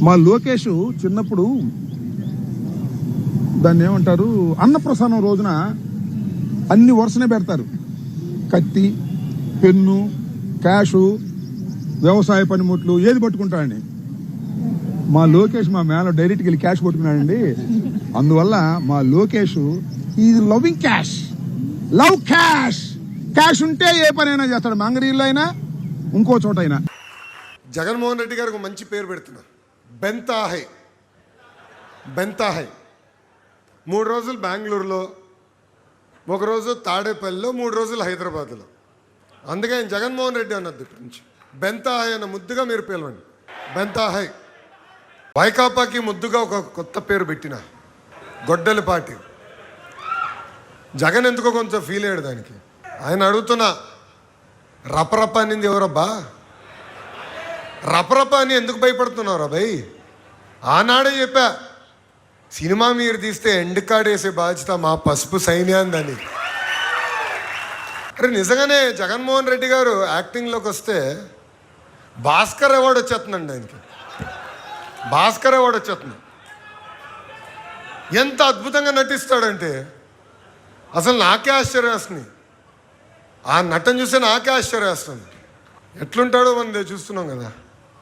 మా లోకేష్ చిన్నప్పుడు దాన్ని ఏమంటారు, అన్నప్రసాదం రోజున అన్ని వరుసనే పెడతారు. కత్తి, పెన్ను, క్యాషు, వ్యవసాయ పనిముట్లు ఏది పట్టుకుంటాడని. మా లోకేష్ మా మేళ డైరెక్ట్కి వెళ్ళి క్యాష్ పట్టుకున్నాడండి. అందువల్ల మా Lokesh is loving cash, love cash. Cash ఉంటే ఏ పనైనా చేస్తాడు, మంగరీళ్ళు అయినా ఇంకో చోట అయినా. జగన్మోహన్ రెడ్డి గారికి మంచి పేరు పెడుతున్నా, బెంతాహై. బెంతాహై 3 రోజులు బెంగళూరులో, 1 రోజు తాడేపల్లిలో, 3 రోజులు హైదరాబాద్లో. అందుకే ఆయన జగన్మోహన్ రెడ్డి అన్నది నుంచి బెంతాహై అన్న ముద్దుగా మీరు పిలవండి, బెంతాహై. వైకాపాకి ముద్దుగా ఒక కొత్త పేరు పెట్టిన గొడ్డలిపాటి. జగన్ ఎందుకో కొంచెం ఫీల్ అయ్యాడు దానికి. ఆయన అడుగుతున్నా, రపరప అనింది ఎవరబ్బా? రపరప అని ఎందుకు భయపడుతున్నారా భయ్? ఆనాడే చెప్పా, సినిమా మీరు తీస్తే ఎండ్ కార్డ్ వేసే బాధ్యత మా పసుపు సైన్యాందని. అరే నిజంగానే జగన్మోహన్ రెడ్డి గారు యాక్టింగ్లోకి వస్తే భాస్కర్ అవార్డు వచ్చేస్తుందండి ఆయనకి. భాస్కర్ అవార్డు వచ్చేస్తుంది. ఎంత అద్భుతంగా నటిస్తాడంటే అసలు నాకే ఆశ్చర్యం వేస్తుంది. ఆ నటన చూస్తే నాకే ఆశ్చర్యం వేస్తుంది. ఎట్లుంటాడో మనం చూస్తున్నాం కదా.